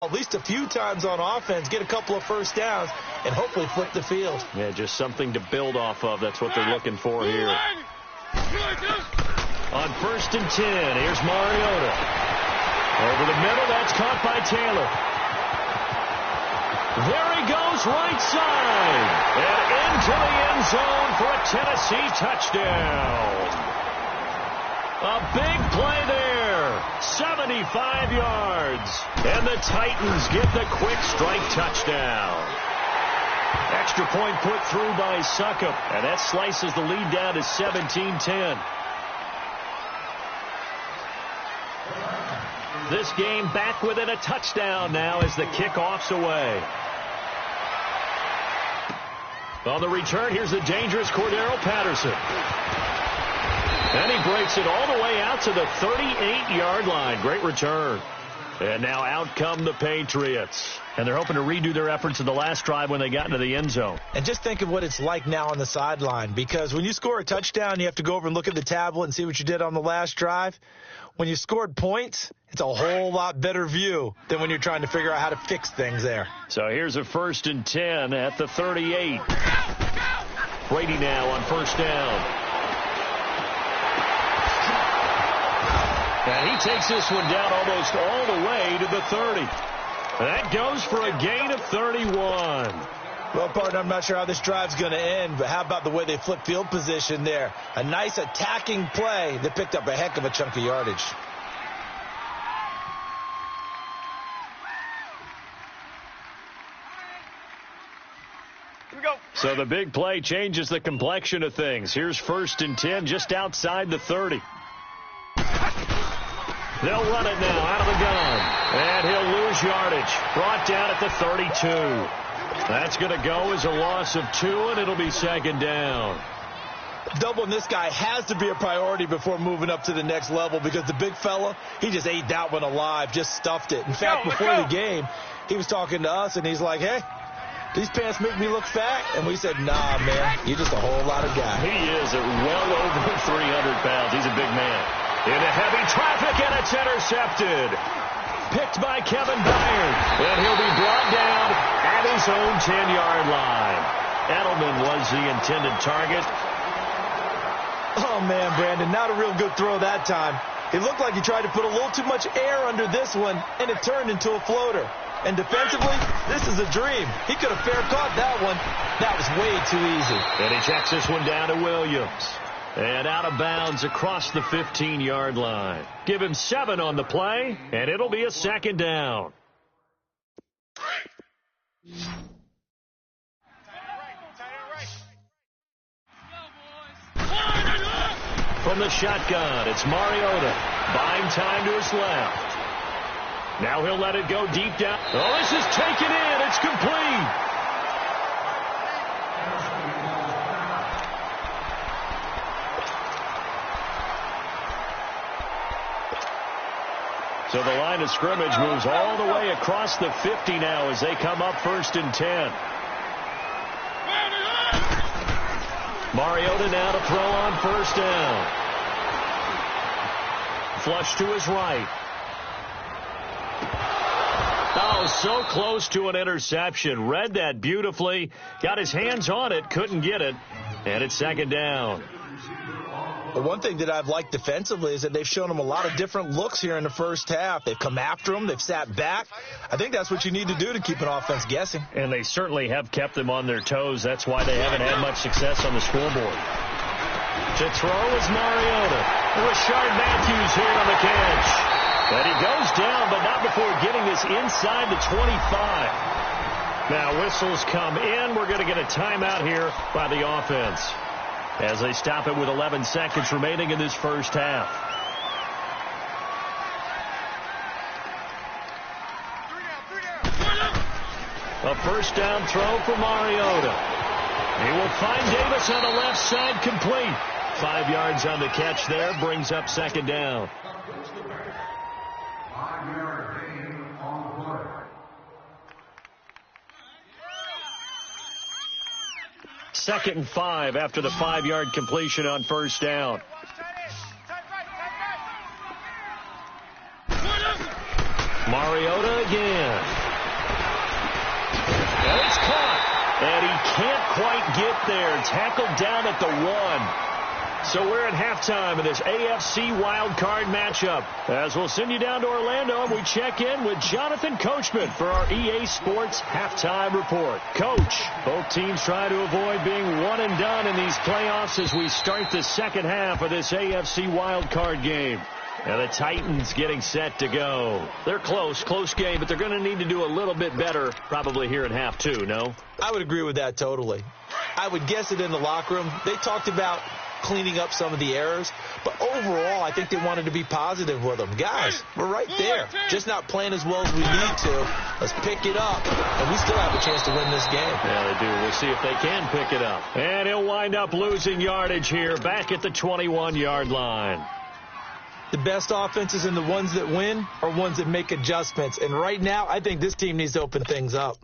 at least a few times on offense, get a couple of first downs, and hopefully flip the field. Yeah, just something to build off of. That's what they're looking for here. On 1st and 10, here's Mariota. Over the middle, that's caught by Taylor. There he goes, right side. And into the end zone for a Tennessee touchdown. A big play there. 75 yards. And the Titans get the quick strike touchdown. Extra point put through by Succop. And that slices the lead down to 17-10. This game back within a touchdown now as the kickoff's away. On the return, here's the dangerous Cordero Patterson. And he breaks it all the way out to the 38-yard line. Great return. And now out come the Patriots. And they're hoping to redo their efforts in the last drive when they got into the end zone. And just think of what it's like now on the sideline. Because when you score a touchdown, you have to go over and look at the tablet and see what you did on the last drive. When you scored points, it's a whole lot better view than when you're trying to figure out how to fix things there. So here's a 1st and 10 at the 38. Brady now on 1st down. And he takes this one down almost all the way to the 30. That goes for a gain of 31. Well, partner, I'm not sure how this drive's going to end, but how about the way they flip field position there? A nice attacking play that picked up a heck of a chunk of yardage. So the big play changes the complexion of things. Here's 1st and 10 just outside the 30. They'll run it now out of the gun. And he'll lose yardage. Brought down at the 32. That's going to go as a loss of 2, and it'll be 2nd down. Doubling this guy has to be a priority before moving up to the next level because the big fella, he just ate that one alive, just stuffed it. In fact, before the game, he was talking to us, and he's like, hey, these pants make me look fat. And we said, nah, man, you're just a whole lot of guy. He is at well over 300 pounds. He's a big man. Into heavy traffic, and it's intercepted. Picked by Kevin Byard. And he'll be brought down at his own 10-yard line. Edelman was the intended target. Oh, man, Brandon, not a real good throw that time. It looked like he tried to put a little too much air under this one, and it turned into a floater. And defensively, this is a dream. He could have fair caught that one. That was way too easy. And he checks this one down to Williams. And out of bounds across the 15-yard line. Give him 7 on the play, and it'll be a 2nd down. From the shotgun, it's Mariota. Buying time to his left. Now he'll let it go deep down. Oh, this is taken in. It's complete. So the line of scrimmage moves all the way across the 50 now as they come up 1st and 10. Mariota now to throw on 1st down. Flush to his right. Oh, so close to an interception. Read that beautifully. Got his hands on it, couldn't get it. And it's 2nd down. But one thing that I've liked defensively is that they've shown him a lot of different looks here in the first half. They've come after him. They've sat back. I think that's what you need to do to keep an offense guessing. And they certainly have kept them on their toes. That's why they haven't had much success on the scoreboard. To throw is Mariota. Rashard Matthews here on the catch. And he goes down, but not before getting this inside the 25. Now whistles come in. We're going to get a timeout here by the offense as they stop it with 11 seconds remaining in this first half. A 1st down throw for Mariota. He will find Davis on the left side, complete. 5 yards on the catch there, brings up 2nd down. Second and 5 after the 5-yard completion on 1st down. Mariota again. can't quite get there. Tackled down at the 1. So we're at halftime in this AFC wildcard matchup. As we'll send you down to Orlando, and we check in with Jonathan Coachman for our EA Sports halftime report. Coach, both teams try to avoid being one and done in these playoffs as we start the second half of this AFC wildcard game. And the Titans getting set to go. They're close game, but they're going to need to do a little bit better probably here in half 2, no? I would agree with that totally. I would guess it in the locker room. They talked about cleaning up some of the errors, but overall, I think they wanted to be positive with them. Guys, we're right there. Just not playing as well as we need to. Let's pick it up, and we still have a chance to win this game. Yeah, they do. We'll see if they can pick it up. And he'll wind up losing yardage here, back at the 21-yard line. The best offenses and the ones that win are ones that make adjustments, and right now, I think this team needs to open things up.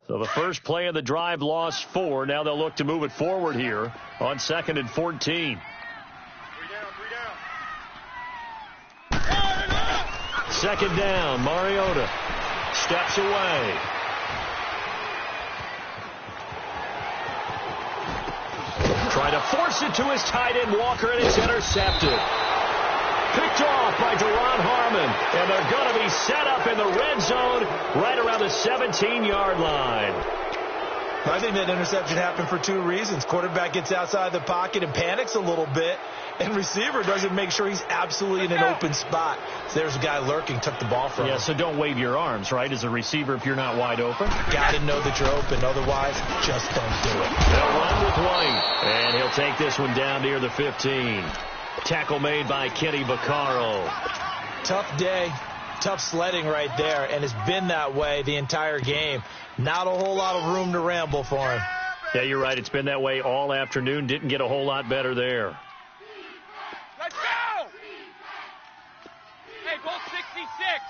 So the first play of the drive lost 4. Now they'll look to move it forward here on 2nd and 14. Three down. Second down, Mariota steps away. Trying to force it to his tight end, Walker, and it's intercepted. Picked off by Deron Harmon, and they're going to be set up in the red zone right around the 17-yard line. I think that interception happened for 2 reasons. Quarterback gets outside the pocket and panics a little bit, and receiver doesn't make sure he's absolutely in an open spot. So there's a guy lurking, took the ball from him. Yeah, so don't wave your arms, right, as a receiver if you're not wide open. Got to know that you're open. Otherwise, just don't do it. They'll run with White, and he'll take this one down near the 15. Tackle made by Kenny Vaccaro. Tough day, tough sledding right there, and it's been that way the entire game. Not a whole lot of room to ramble for him. Yeah, you're right. It's been that way all afternoon. Didn't get a whole lot better there. Let's go! Hey, goal 66.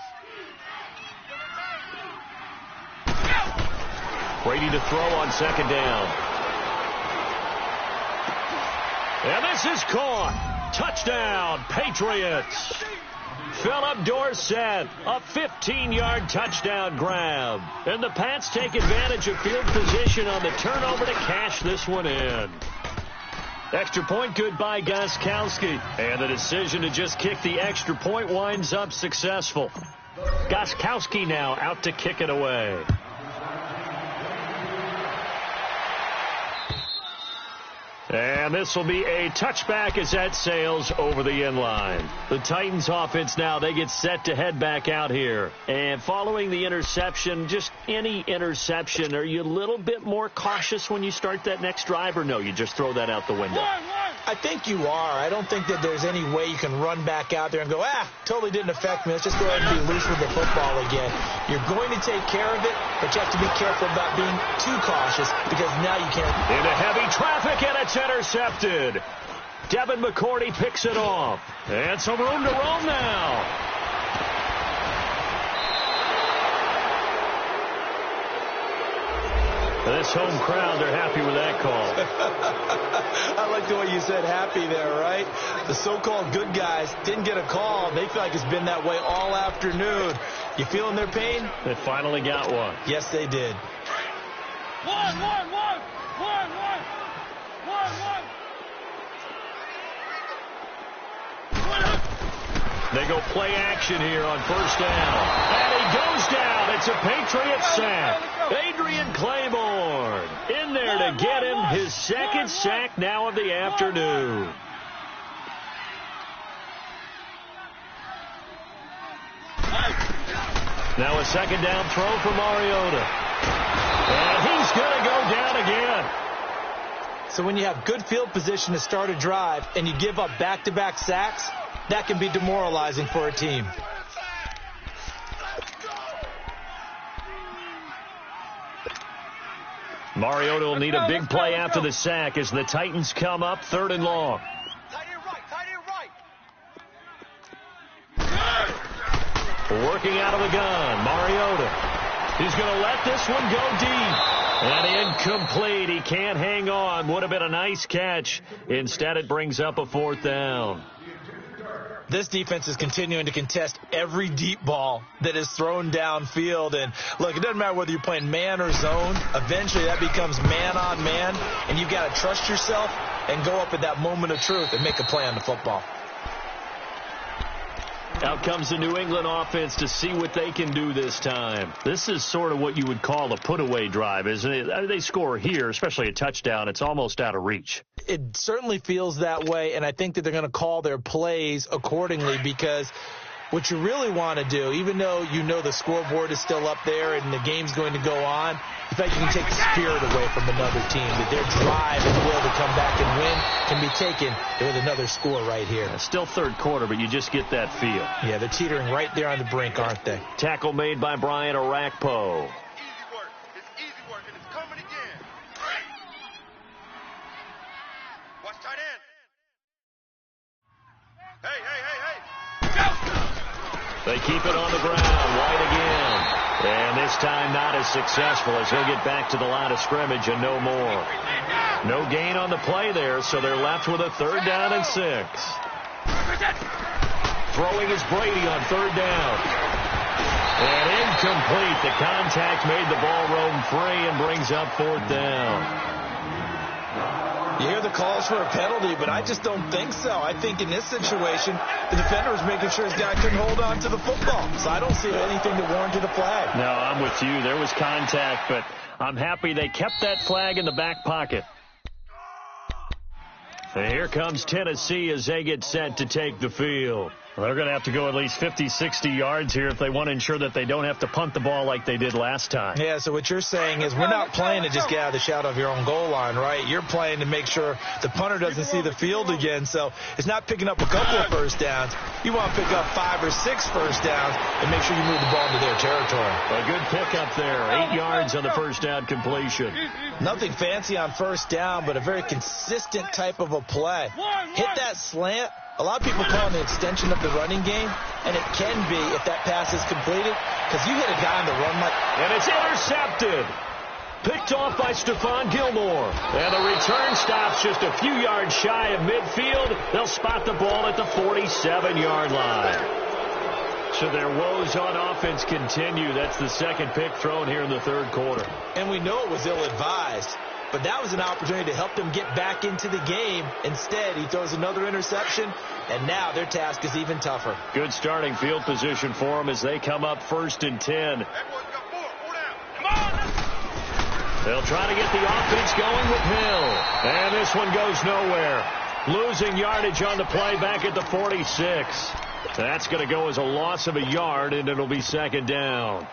Brady to throw on 2nd down. And this is caught. Touchdown, Patriots. Philip Dorsett, a 15-yard touchdown grab. And the Pats take advantage of field position on the turnover to cash this one in. Extra point good by Gostkowski. And the decision to just kick the extra point winds up successful. Gostkowski now out to kick it away. And this will be a touchback as that sails over the end line. The Titans offense now, they get set to head back out here. And following the interception, just any interception, are you a little bit more cautious when you start that next drive, or no, you just throw that out the window? I think you are. I don't think that there's any way you can run back out there and go, totally didn't affect me. Let's just go ahead and be loose with the football again. You're going to take care of it, but you have to be careful about being too cautious because now you can't. Into heavy traffic, and it's intercepted. Devin McCourty picks it off. And some room to roam now. This home crowd, they're happy with that call. I like the way you said happy there, right? The so-called good guys didn't get a call. They feel like it's been that way all afternoon. You feeling their pain? They finally got one. Yes, they did. One. They go play action here on 1st down. And he goes down. It's a Patriot sack. Adrian Claiborne in there to get him his 2nd sack now of the afternoon. Now a 2nd down throw for Mariota. And he's going to go down again. So when you have good field position to start a drive and you give up back-to-back sacks, that can be demoralizing for a team. Mariota will need a big play after the sack as the Titans come up 3rd and long. Working out of the gun, Mariota. He's going to let this one go deep. And incomplete. He can't hang on. Would have been a nice catch. Instead, it brings up a 4th down. This defense is continuing to contest every deep ball that is thrown downfield. And, look, it doesn't matter whether you're playing man or zone. Eventually that becomes man on man, and you've got to trust yourself and go up at that moment of truth and make a play on the football. Out comes the New England offense to see what they can do this time. This is sort of what you would call a put-away drive, isn't it? They score here, especially a touchdown. It's almost out of reach. It certainly feels that way, and I think that they're going to call their plays accordingly, because what you really want to do, even though you know the scoreboard is still up there and the game's going to go on, in fact, you can take the spirit away from another team, that their drive and will to come back and win can be taken with another score right here. Still third quarter, but you just get that feel. Yeah, they're teetering right there on the brink, aren't they? Tackle made by Brian Arakpo. Easy work. It's easy work, and it's coming again. Watch tight end. Hey, hey, hey, hey. Go! They keep it on the ground. White again. And this time not as successful, as he'll get back to the line of scrimmage and no more. No gain on the play there, so they're left with a 3rd down and 6. Throwing is Brady on 3rd down. And incomplete. The contact made the ball roam free and brings up 4th down. You hear the calls for a penalty, but I just don't think so. I think in this situation, the defender was making sure his guy couldn't hold on to the football. So I don't see anything that warranted a flag. No, I'm with you. There was contact, but I'm happy they kept that flag in the back pocket. And here comes Tennessee as they get set to take the field. Well, they're going to have to go at least 50, 60 yards here if they want to ensure that they don't have to punt the ball like they did last time. Yeah, so what you're saying is we're not playing to just get out of the shadow of your own goal line, right? You're playing to make sure the punter doesn't see the field again. So it's not picking up a couple of first downs. You want to pick up 5 or 6 first downs and make sure you move the ball into their territory. A good pickup there. 8 yards on the first down completion. Nothing fancy on first down, but a very consistent type of a play. Hit that slant. A lot of people call it an extension of the running game, and it can be if that pass is completed, because you hit a guy on the run like... And it's intercepted. Picked off by Stephon Gilmore. And the return stops just a few yards shy of midfield. They'll spot the ball at the 47-yard line. So their woes on offense continue. That's the second pick thrown here in the 3rd quarter. And we know it was ill-advised. But that was an opportunity to help them get back into the game. Instead, he throws another interception, and now their task is even tougher. Good starting field position for them as they come up 1st and 10. They'll try to get the offense going with Hill. And this one goes nowhere. Losing yardage on the play back at the 46. That's going to go as a loss of a yard, and it'll be 2nd down.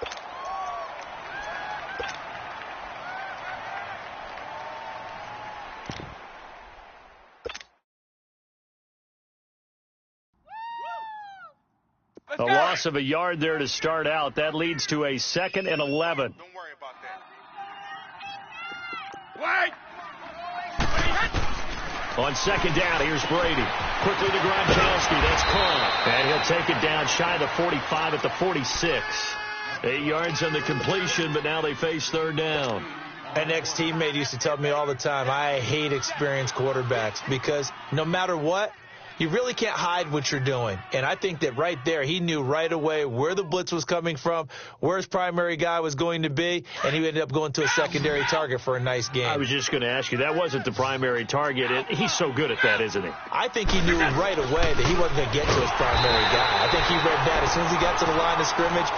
A loss of a yard there to start out. That leads to a 2nd and 11. Don't worry about that. Wait! On 2nd down, here's Brady. Quickly to Gronkowski. That's caught. And he'll take it down shy of the 45 at the 46. 8 yards on the completion, but now they face 3rd down. An ex-teammate used to tell me all the time, I hate experienced quarterbacks because no matter what, you really can't hide what you're doing. And I think that right there, he knew right away where the blitz was coming from, where his primary guy was going to be, and he ended up going to a secondary target for a nice game. I was just going to ask you, that wasn't the primary target. He's so good at that, isn't he? I think he knew right away that he wasn't going to get to his primary guy. I think he read that as soon as he got to the line of scrimmage,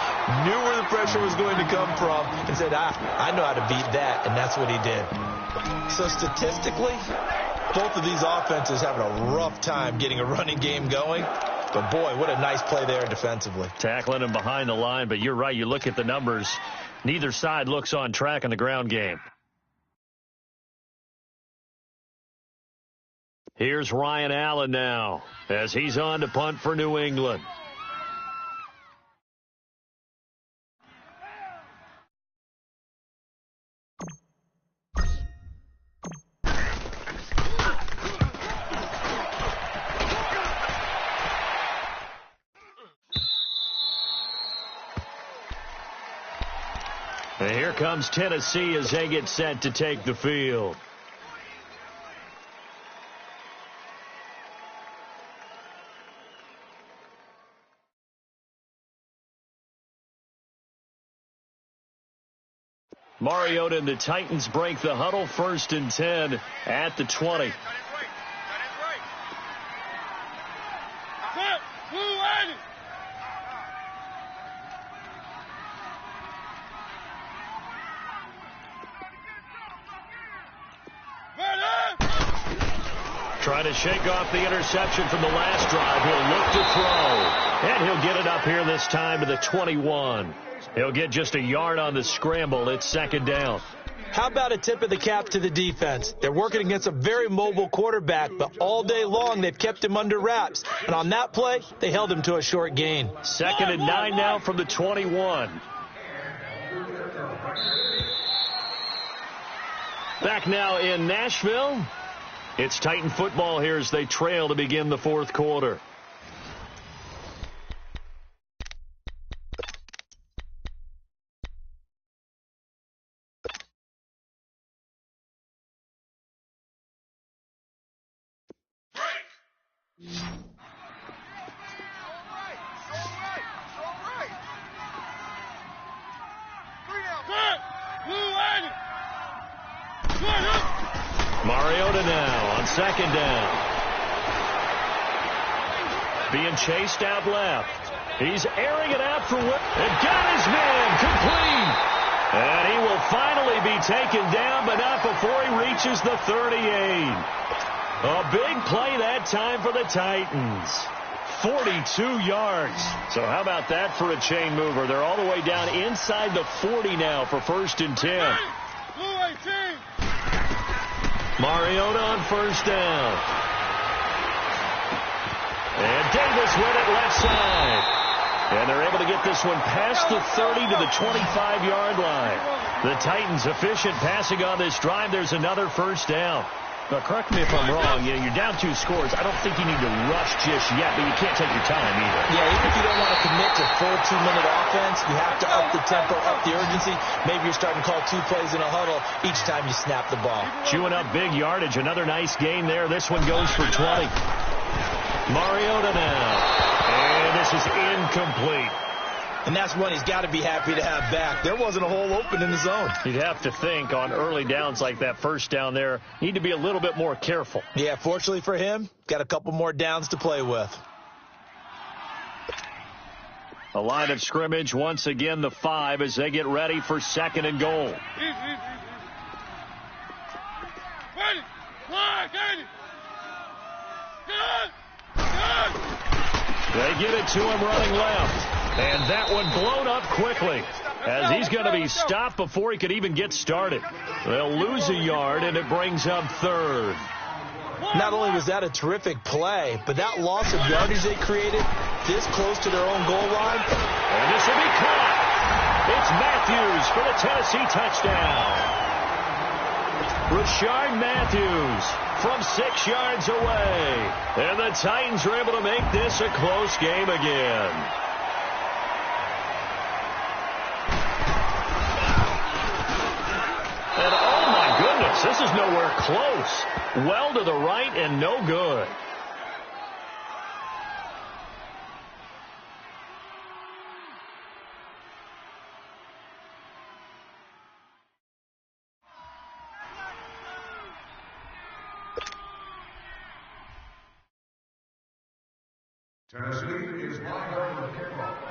knew where the pressure was going to come from, and said, I know how to beat that, and that's what he did. So statistically, both of these offenses having a rough time getting a running game going. But, boy, what a nice play there defensively. Tackling him behind the line, but you're right. You look at the numbers. Neither side looks on track in the ground game. Here's Ryan Allen now as he's on to punt for New England. And here comes Tennessee as they get set to take the field. Mariota and the Titans break the huddle, 1st and 10 at the 20. Trying to shake off the interception from the last drive. He'll look to throw. And he'll get it up here this time to the 21. He'll get just a yard on the scramble. It's 2nd down. How about a tip of the cap to the defense? They're working against a very mobile quarterback, but all day long they've kept him under wraps. And on that play, they held him to a short gain. 2nd and 9 now from the 21. Back now in Nashville. It's Titan football here as they trail to begin the 4th quarter. Mariota now on 2nd down. Being chased out left. He's airing it out for Whip. And got his man complete. And he will finally be taken down, but not before he reaches the 38. A big play that time for the Titans. 42 yards. So how about that for a chain mover? They're all the way down inside the 40 now for 1st and 10. Mariota on 1st down. And Davis with it left side. And they're able to get this one past the 30 to the 25-yard line. The Titans efficient passing on this drive. There's another 1st down. Now, correct me if I'm wrong. You know, you're down 2 scores. I don't think you need to rush just yet, but you can't take your time either. Yeah, even if you don't want to commit to full 2-minute offense, you have to up the tempo, up the urgency. Maybe you're starting to call 2 plays in a huddle each time you snap the ball. Chewing up big yardage. Another nice gain there. This one goes for 20. Mariota now. And this is incomplete. And that's one he's got to be happy to have back. There wasn't a hole open in the zone. You'd have to think on early downs like that 1st down there, need to be a little bit more careful. Yeah, fortunately for him, got a couple more downs to play with. A line of scrimmage once again, the 5 as they get ready for 2nd and goal. They give it to him running left. And that one blown up quickly as he's going to be stopped before he could even get started. They'll lose a yard, and it brings up 3rd. Not only was that a terrific play, but that loss of yardage they created this close to their own goal line. And this will be caught. It's Matthews for the Tennessee touchdown. Rashard Matthews from 6 yards away. And the Titans are able to make this a close game again. And oh my goodness, this is nowhere close. Well to the right and no good.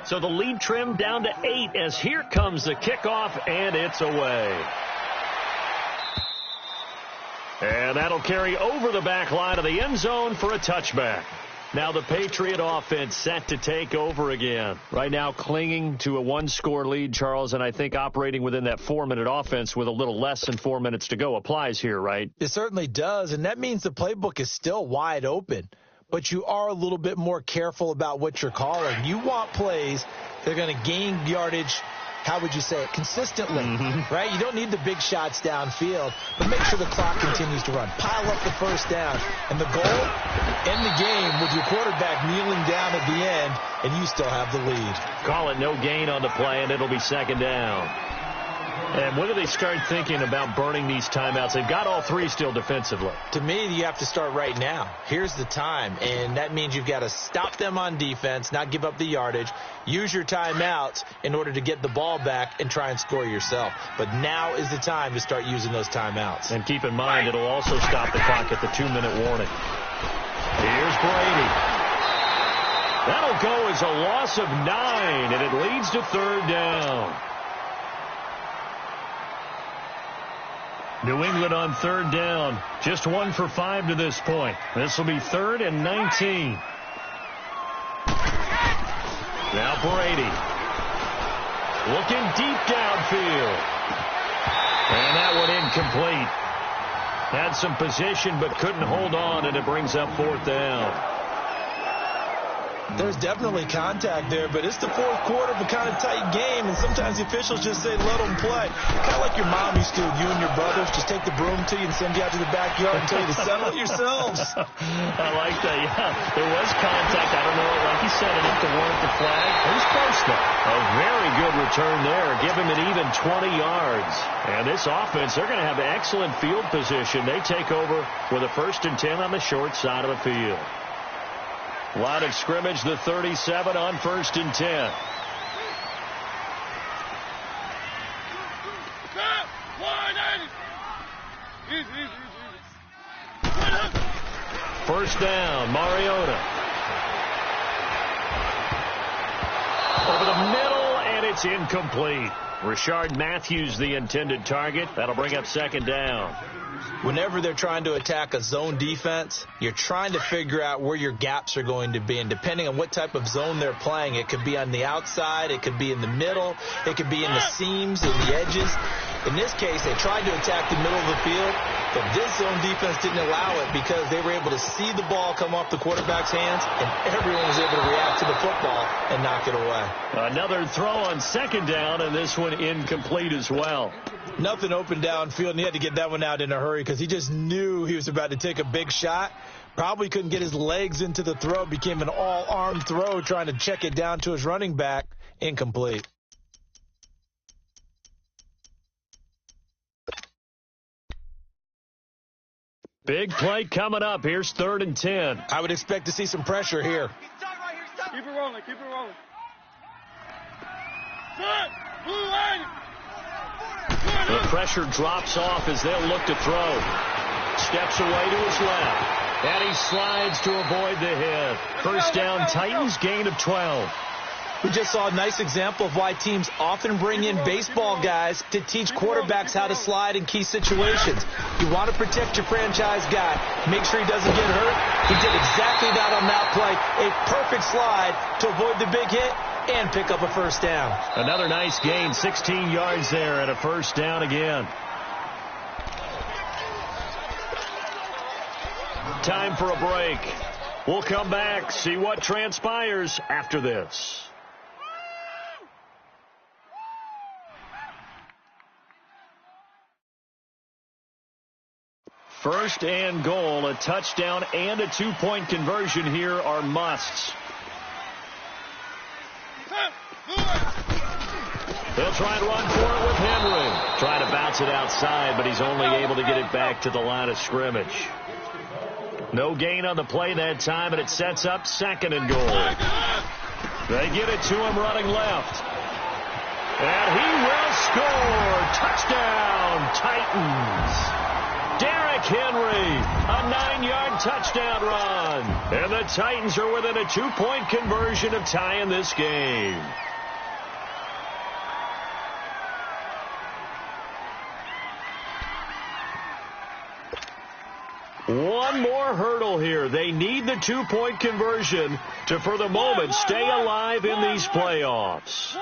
So the lead trimmed down to 8 as here comes the kickoff, and it's away. And that'll carry over the back line of the end zone for a touchback. Now the Patriot offense set to take over again. Right now clinging to a 1-score lead, Charles, and I think operating within that 4-minute offense with a little less than 4 minutes to go applies here, right? It certainly does, and that means the playbook is still wide open. But you are a little bit more careful about what you're calling. You want plays that are going to gain yardage, how would you say it, consistently, right? You don't need the big shots downfield, but make sure the clock continues to run. Pile up the 1st down. And the goal, end the game with your quarterback kneeling down at the end, and you still have the lead. Call it no gain on the play, and it'll be 2nd down. And when do they start thinking about burning these timeouts? They've got all three still defensively. To me, you have to start right now. Here's the time, and that means you've got to stop them on defense, not give up the yardage, use your timeouts in order to get the ball back and try and score yourself. But now is the time to start using those timeouts. And keep in mind, it'll also stop the clock at the 2-minute warning. Here's Brady. That'll go as a loss of 9, and it leads to 3rd down. New England on 3rd down. Just 1 for 5 to this point. This will be 3rd and 19. Now Brady. Looking deep downfield. And that one incomplete. Had some position but couldn't hold on, and it brings up 4th down. There's definitely contact there, but it's the 4th quarter of a kind of tight game, and sometimes the officials just say, let them play. Kind of like your mom used to with you and your brothers. Just take the broom to you and send you out to the backyard and tell you to settle it yourselves. I like that, yeah. There was contact. I don't know, like you said, enough to warrant the flag. It was close, though. A very good return there. Give him an even 20 yards. And this offense, they're going to have excellent field position. They take over with a 1st and 10 on the short side of the field. Line of scrimmage, the 37 on 1st and 10. First down, Mariota. Over the middle, and it's incomplete. Rashard Matthews, the intended target. That'll bring up 2nd down. Whenever they're trying to attack a zone defense, you're trying to figure out where your gaps are going to be. And depending on what type of zone they're playing, it could be on the outside, it could be in the middle, it could be in the seams and the edges. In this case, they tried to attack the middle of the field, but this zone defense didn't allow it because they were able to see the ball come off the quarterback's hands, and everyone was able to react to the football and knock it away. Another throw on 2nd down, and this one incomplete as well. Nothing open downfield, and he had to get that one out in a hurry because he just knew he was about to take a big shot. Probably couldn't get his legs into the throw. Became an all-arm throw trying to check it down to his running back. Incomplete. Big play coming up. Here's 3rd and 10. I would expect to see some pressure here. Keep it rolling, keep it rolling. The pressure drops off as they'll look to throw. Steps away to his left. And he slides to avoid the hit. First down, Titans, gain of 12. We just saw a nice example of why teams often bring in baseball guys to teach quarterbacks how to slide in key situations. You want to protect your franchise guy. Make sure he doesn't get hurt. He did exactly that on that play. A perfect slide to avoid the big hit and pick up a first down. Another nice gain, 16 yards there, and a first down again. Time for a break. We'll come back, see what transpires after this. First and goal, a touchdown and a 2-point conversion here are musts. They'll try and run for it with Henry. Trying to bounce it outside, but he's only able to get it back to the line of scrimmage. No gain on the play that time, and it sets up 2nd and goal. They get it to him running left. And he will score. Touchdown, Titans. Derrick Henry, a 9-yard touchdown run. And the Titans are within a 2-point conversion of tying this game. One more hurdle here. They need the 2-point conversion to, for the moment, stay alive in these playoffs.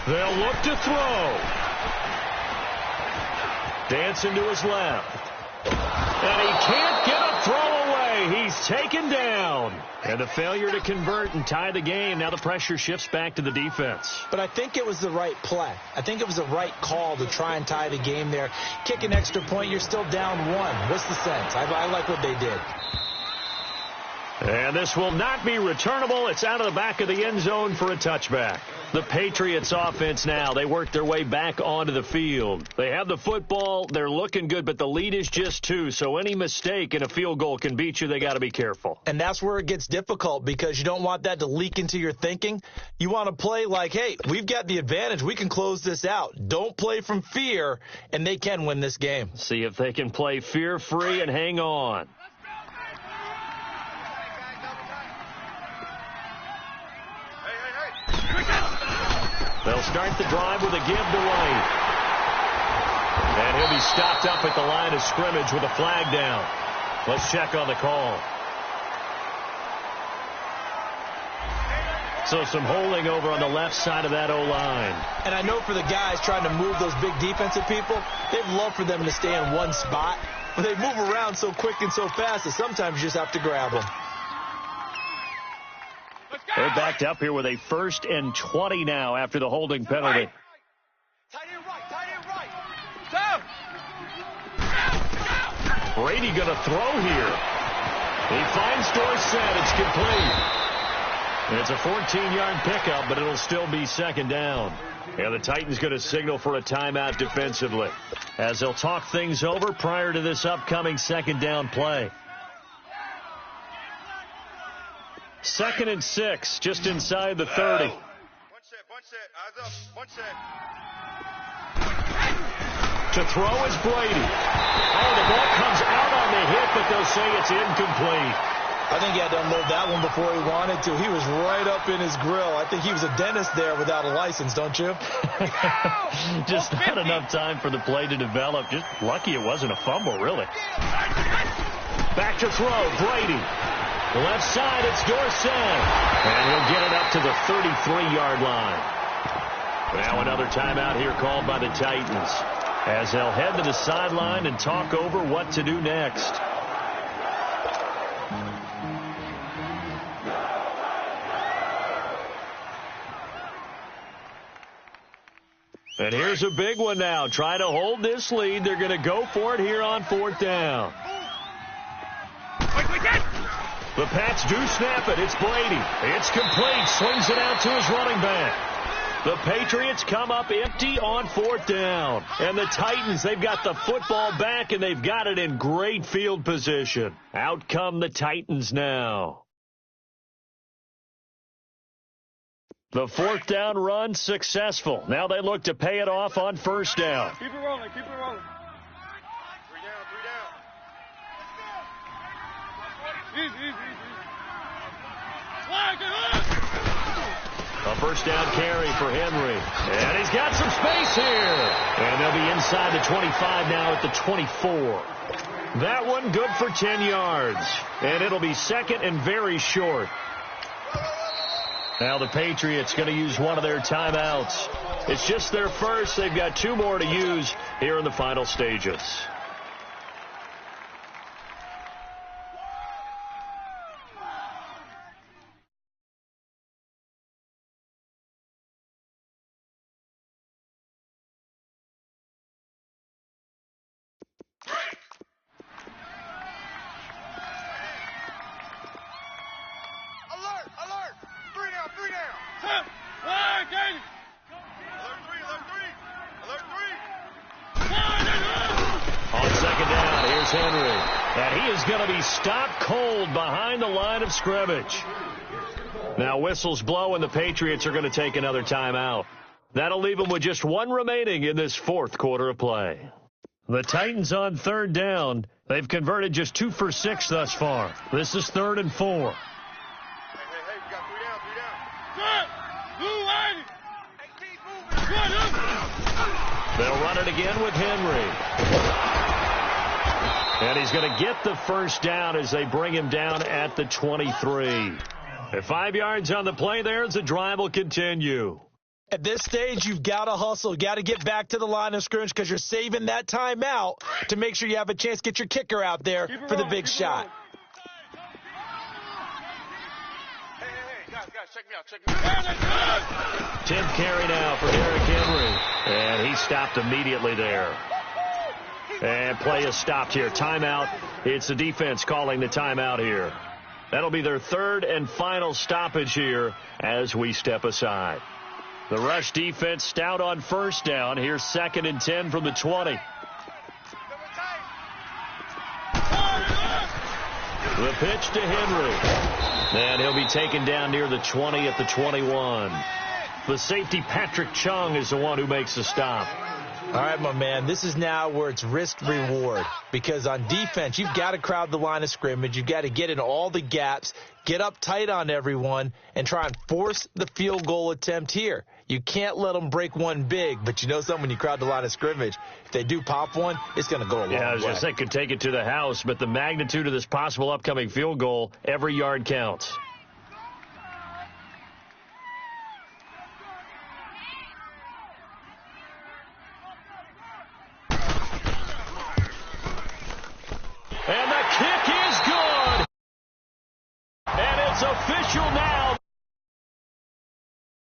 They'll look to throw. Dancing to his left. And he can't get a throw away. He's taken down. And the failure to convert and tie the game. Now the pressure shifts back to the defense. But I think it was the right play. I think it was the right call to try and tie the game there. Kick an extra point, you're still down 1. What's the sense? I like what they did. And this will not be returnable. It's out of the back of the end zone for a touchback. The Patriots offense now. They work their way back onto the field. They have the football. They're looking good, but the lead is just 2. So any mistake in a field goal can beat you. They got to be careful. And that's where it gets difficult because you don't want that to leak into your thinking. You want to play like, hey, we've got the advantage. We can close this out. Don't play from fear, and they can win this game. See if they can play fear-free and hang on. They'll start the drive with a give to White. And he'll be stopped up at the line of scrimmage with a flag down. Let's check on the call. So some holding over on the left side of that O-line. And I know for the guys trying to move those big defensive people, they'd love for them to stay in one spot. But they move around so quick and so fast that sometimes you just have to grab them. They're backed up here with a 1st and 20 now after the holding penalty. Tight end right. Down. Brady going to throw here. He finds Dorsett. It's complete. It's a 14-yard pickup, but it'll still be 2nd down. And the Titans going to signal for a timeout defensively as they'll talk things over prior to this upcoming 2nd down play. 2nd and 6, just inside the 30. One set. Eyes up. One set. To throw is Brady. Oh, the ball comes out on the hit, but they'll say it's incomplete. I think he had to unload that one before he wanted to. He was right up in his grill. I think he was a dentist there without a license, don't you? Just not enough time for the play to develop. Just lucky it wasn't a fumble, really. Back to throw, Brady. The left side, it's Dorsett. And he'll get it up to the 33-yard line. Now another timeout here called by the Titans as they'll head to the sideline and talk over what to do next. And here's a big one now. Trying to hold this lead. They're going to go for it here on 4th down. The Pats do snap it. It's Brady. It's complete. Swings it out to his running back. The Patriots come up empty on 4th down. And the Titans, they've got the football back, and they've got it in great field position. Out come the Titans now. The 4th down run successful. Now they look to pay it off on 1st down. Keep it rolling. 3 down. Easy. A 1st down carry for Henry. And he's got some space here. And they'll be inside the 25 now at the 24. That one good for 10 yards. And it'll be 2nd and very short. Now the Patriots going to use one of their timeouts. It's just their first. They've got 2 more to use here in the final stages. Alert. 3 down. Alert 3. On 2nd down, here's Henry. And he is going to be stopped cold behind the line of scrimmage. Now whistles blow, and the Patriots are going to take another timeout. That'll leave them with just 1 remaining in this 4th quarter of play. The Titans on 3rd down. They've converted just 2 for 6 thus far. This is 3rd and 4. Hey, we got 3 down. They'll run it again with Henry. And he's going to get the 1st down as they bring him down at the 23. At 5 yards on the play there as the drive will continue. At this stage, you've got to hustle. Got to get back to the line of scrimmage because you're saving that timeout to make sure you have a chance to get your kicker out there for the big shot. Hey, guys, check me out. 10th carry now for Derrick Henry. And he stopped immediately there. And play is stopped here. Timeout. It's the defense calling the timeout here. That'll be their 3rd and final stoppage here as we step aside. The rush defense stout on first down. Here's 2nd and 10 from the 20. The pitch to Henry. And he'll be taken down near the 20 at the 21. The safety, Patrick Chung, is the one who makes the stop. All right, my man, this is now where it's risk-reward. Because on defense, you've got to crowd the line of scrimmage. You've got to get in all the gaps, get up tight on everyone, and try and force the field goal attempt here. You can't let them break one big, but you know something, when you crowd the line of scrimmage, if they do pop one, it's going to go a long way. Yeah, I was just saying, could take it to the house, but the magnitude of this possible upcoming field goal, every yard counts.